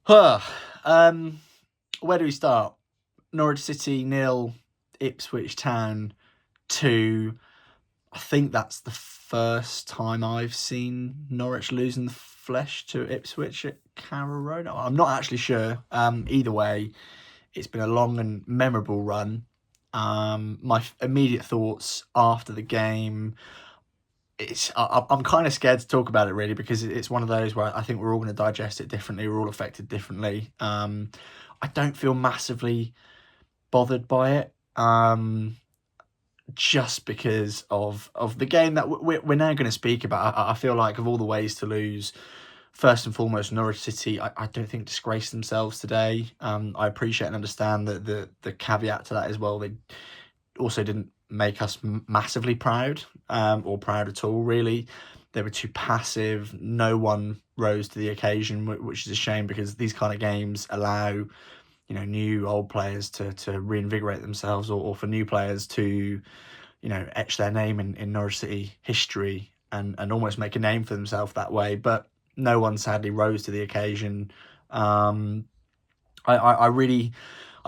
Huh. Um, where do we start? Norwich City 0, Ipswich Town 2. I think that's the first time I've seen Norwich lose in the flesh to Ipswich at Carrow Road. I'm not actually sure. Either way, it's been a long and memorable run. My immediate thoughts after the game, I'm kind of scared to talk about it really, because it's one of those where I think we're all going to digest it differently. We're all affected differently. I don't feel massively bothered by it, just because of the game that we're now going to speak about. I feel like of all the ways to lose, first and foremost, Norwich City, I don't think disgraced themselves today. I appreciate and understand that the caveat to that as well. They also didn't make us massively proud, or proud at all, really. They were too passive. No one rose to the occasion, which is a shame, because these kind of games allow new old players to reinvigorate themselves, or for new players to etch their name in Norwich City history, and almost make a name for themselves that way. But no one sadly rose to the occasion.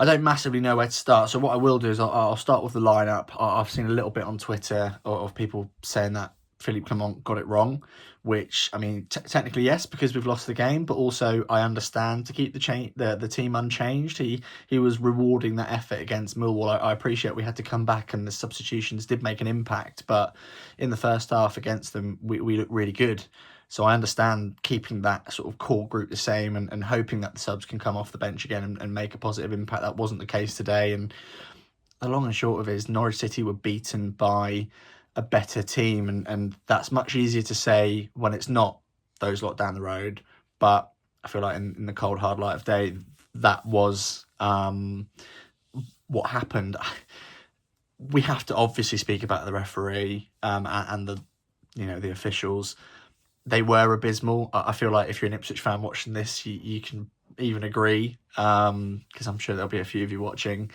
I don't massively know where to start. So what I will do is I'll start with the lineup. I've seen a little bit on Twitter of people saying that Philippe Clement got it wrong, which, I mean, technically yes, because we've lost the game, but also I understand, to keep the team unchanged. He was rewarding that effort against Millwall. I appreciate we had to come back and the substitutions did make an impact, but in the first half against them, we looked really good. So I understand keeping that sort of core group the same, and hoping that the subs can come off the bench again and make a positive impact. That wasn't the case today. And the long and short of it is Norwich City were beaten by a better team. And that's much easier to say when it's not those lot down the road. But I feel like in the cold, hard light of day, that was what happened. We have to obviously speak about the referee, and the officials. They were abysmal. I feel like if you're an Ipswich fan watching this, you can even agree, because I'm sure there'll be a few of you watching.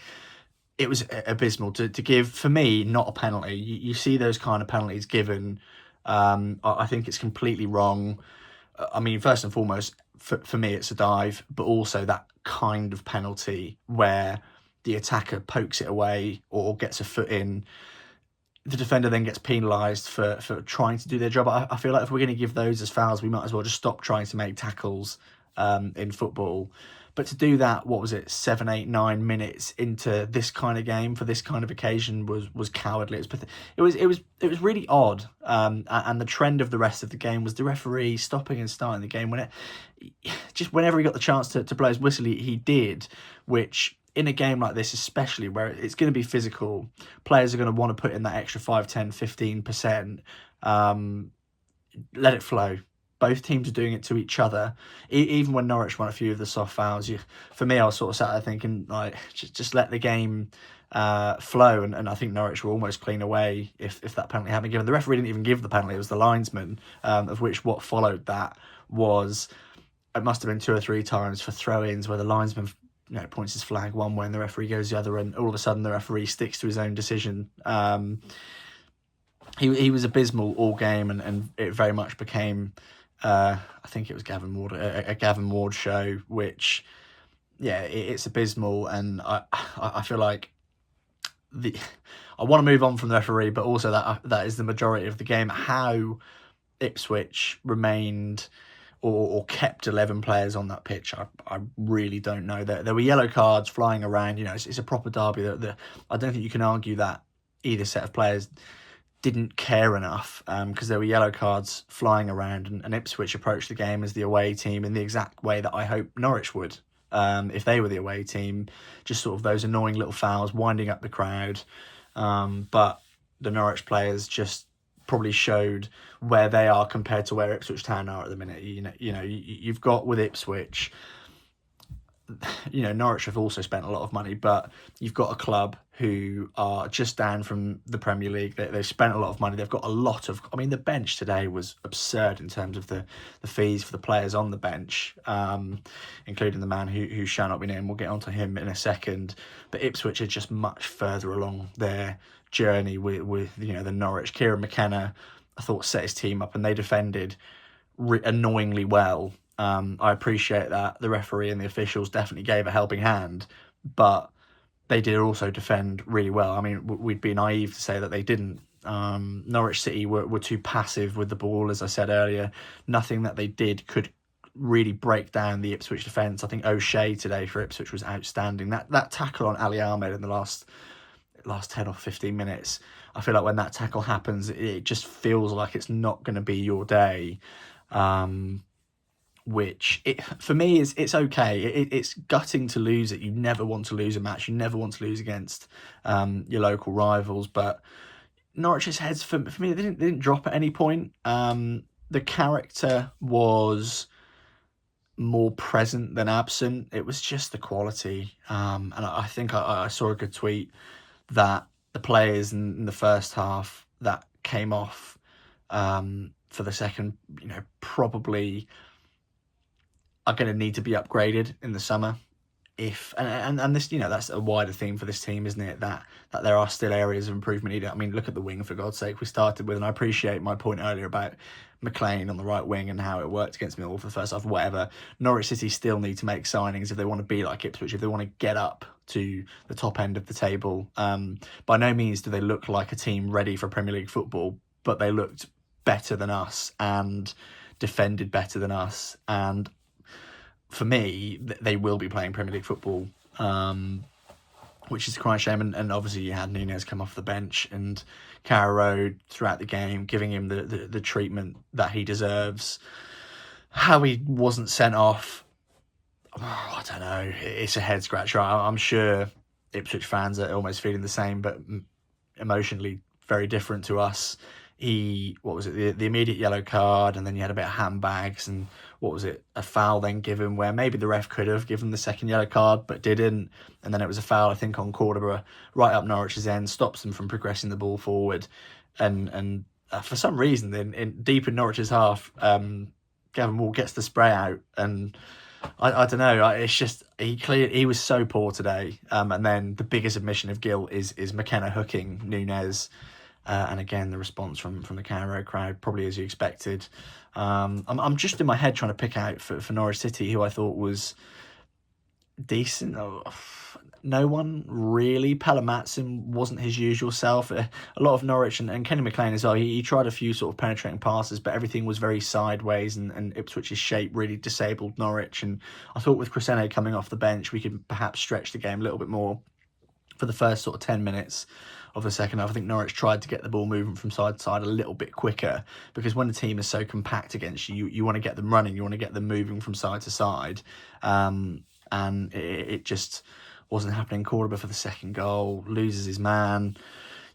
It was abysmal to give, for me, not a penalty. You see those kind of penalties given. I think it's completely wrong. I mean, first and foremost, for me, it's a dive, but also that kind of penalty where the attacker pokes it away or gets a foot in. The defender then gets penalised for trying to do their job. I feel like if we're going to give those as fouls, we might as well just stop trying to make tackles in football. But to do that, what was it, 7, 8, 9 minutes into this kind of game for this kind of occasion was cowardly. It was really odd. And the trend of the rest of the game was the referee stopping and starting the game just whenever he got the chance to blow his whistle, he did, which, in a game like this, especially where it's going to be physical, players are going to want to put in that extra 5, 10, 15%. Let it flow. Both teams are doing it to each other. Even when Norwich won a few of the soft fouls, for me, I was sort of sat there thinking, like, just let the game flow. And I think Norwich were almost clean away if that penalty hadn't been given. The referee didn't even give the penalty. It was the linesman, of which what followed that was, it must have been 2 or 3 times for throw-ins where the linesman points his flag one way and the referee goes the other, and all of a sudden the referee sticks to his own decision. He was abysmal all game, and it very much became, I think it was Gavin Ward, a Gavin Ward show, which, yeah, it's abysmal. And I feel like I want to move on from the referee, but also that is the majority of the game. How Ipswich remained or kept 11 players on that pitch, I really don't know. There were yellow cards flying around. It's a proper derby. I don't think you can argue that either set of players didn't care enough, because there were yellow cards flying around, and Ipswich approached the game as the away team in the exact way that I hope Norwich would, if they were the away team. Just sort of those annoying little fouls winding up the crowd. But the Norwich players just probably showed where they are compared to where Ipswich Town are at the minute. You've got with Ipswich, Norwich have also spent a lot of money, but you've got a club who are just down from the Premier League. They've spent a lot of money. They've got a lot of, the bench today was absurd in terms of the fees for the players on the bench, including the man who shall not be named. We'll get onto him in a second. But Ipswich are just much further along their journey with the Norwich. Kieran McKenna, I thought, set his team up, and they defended annoyingly well. I appreciate that the referee and the officials definitely gave a helping hand, but they did also defend really well. I mean, we'd be naive to say that they didn't. Norwich City were too passive with the ball, as I said earlier. Nothing that they did could really break down the Ipswich defence. I think O'Shea today for Ipswich was outstanding. That tackle on Ali Ahmed in the last 10 or 15 minutes, I feel like when that tackle happens, it just feels like it's not going to be your day. Which for me it's okay. It's gutting to lose it. You never want to lose a match. You never want to lose against your local rivals. But Norwich's heads for me, they didn't drop at any point. The character was more present than absent. It was just the quality. And I think I saw a good tweet that the players in the first half that came off for the second, probably are going to need to be upgraded in the summer. And this, that's a wider theme for this team, isn't it? That there are still areas of improvement needed. I mean, look at the wing, for God's sake. We started with, and I appreciate my point earlier about McLean on the right wing and how it worked against Millwall for the first half, whatever. Norwich City still need to make signings if they want to be like Ipswich, if they want to get up to the top end of the table. By no means do they look like a team ready for Premier League football, but they looked better than us and defended better than us. And for me, they will be playing Premier League football, which is a crying shame. And obviously you had Nunez come off the bench and Carrow throughout the game, giving him the treatment that he deserves. How he wasn't sent off, I don't know. It's a head scratcher. I'm sure Ipswich fans are almost feeling the same, but emotionally very different to us. The immediate yellow card, and then you had a bit of handbags, and a foul then given where maybe the ref could have given the second yellow card but didn't, and then it was a foul, I think, on Cordoba right up Norwich's end, stops them from progressing the ball forward, and for some reason then deep in Norwich's half, Gavin Wall gets the spray out, and I don't know, it's just he was so poor today, and then the biggest admission of guilt is McKenna hooking Nunez. And again, the response from the Carrow crowd, probably as you expected. I'm just in my head trying to pick out for Norwich City who I thought was decent. No one really. Pelle Matson wasn't his usual self. A lot of Norwich and Kenny McLean as well. He tried a few sort of penetrating passes, but everything was very sideways, and Ipswich's shape really disabled Norwich. And I thought with Crescene coming off the bench, we could perhaps stretch the game a little bit more. For the first sort of 10 minutes of the second half, I think Norwich tried to get the ball moving from side to side a little bit quicker, because when the team is so compact against you, you want to get them running, you want to get them moving from side to side, and it just wasn't happening. Cordoba for the second goal loses his man.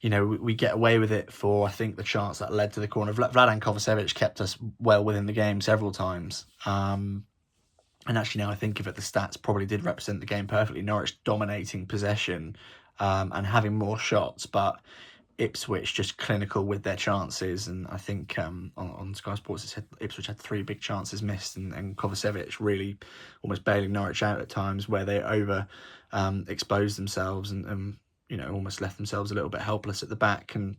We get away with it for, I think, the chance that led to the corner. Vladan Kovacevic kept us well within the game several times. And actually, now I think of it, the stats probably did represent the game perfectly. Norwich dominating possession and having more shots, but Ipswich just clinical with their chances. And I think on Sky Sports it said Ipswich had 3 big chances missed, and Kovacevic really almost bailing Norwich out at times where they exposed themselves and almost left themselves a little bit helpless at the back. And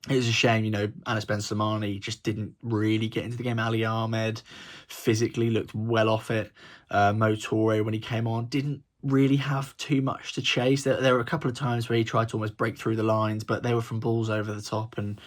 it was a shame, Anis Ben Samani just didn't really get into the game. Ali Ahmed physically looked well off it. Mo Toure, when he came on, didn't really have too much to chase. There were a couple of times where he tried to almost break through the lines, but they were from balls over the top, and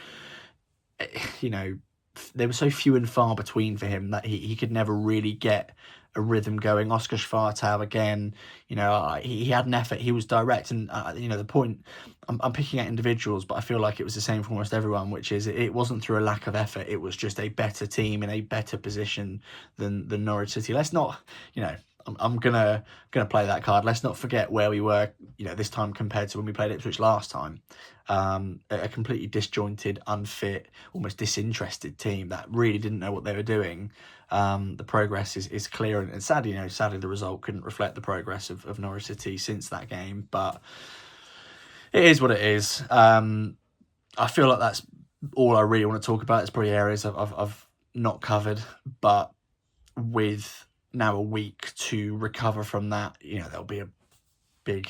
they were so few and far between for him that he could never really get a rhythm going. Oscar Schwartau again, he had an effort, he was direct, and the point, I'm picking out individuals, but I feel like it was the same for almost everyone, which is it wasn't through a lack of effort, it was just a better team in a better position than Norwich City. Let's not, I'm gonna play that card. Let's not forget where we were, this time compared to when we played Ipswich last time. A completely disjointed, unfit, almost disinterested team that really didn't know what they were doing. The progress is clear, and sadly, the result couldn't reflect the progress of Norwich City since that game. But it is what it is. I feel like that's all I really want to talk about. It's probably areas I've not covered, but with now a week to recover from that, there'll be a big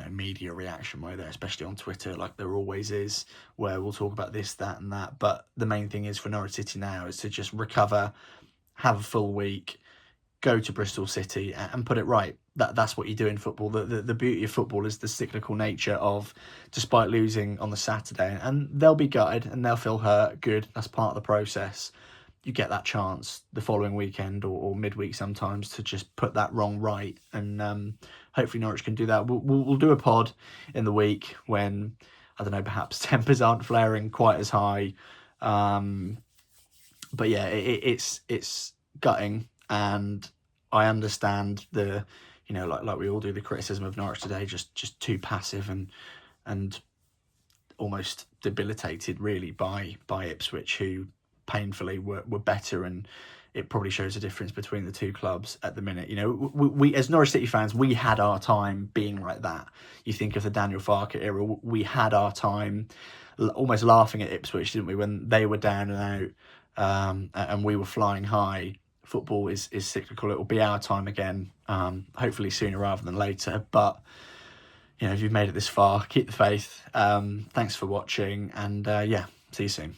media reaction where there, especially on Twitter, like there always is, where we'll talk about this, that and that. But the main thing is for Norwich City now is to just recover have a full week, go to Bristol City and put it right. That's what you do in football. The beauty of football is the cyclical nature of, despite losing on the Saturday, and they'll be gutted and they'll feel hurt. Good, that's part of the process. You get that chance the following weekend or midweek sometimes to just put that wrong right, and hopefully Norwich can do that. We'll do a pod in the week when, I don't know, perhaps tempers aren't flaring quite as high. But yeah, it's gutting, and I understand the, like we all do, the criticism of Norwich today, just too passive and almost debilitated really by Ipswich, who painfully were better, and it probably shows a difference between the two clubs at the minute. We as Norwich City fans, we had our time being like that. You think of the Daniel Farke era, we had our time almost laughing at Ipswich, didn't we, when they were down and out, and we were flying high. Football is cyclical. It will be our time again, hopefully sooner rather than later. But if you've made it this far, keep the faith. Thanks for watching, and see you soon.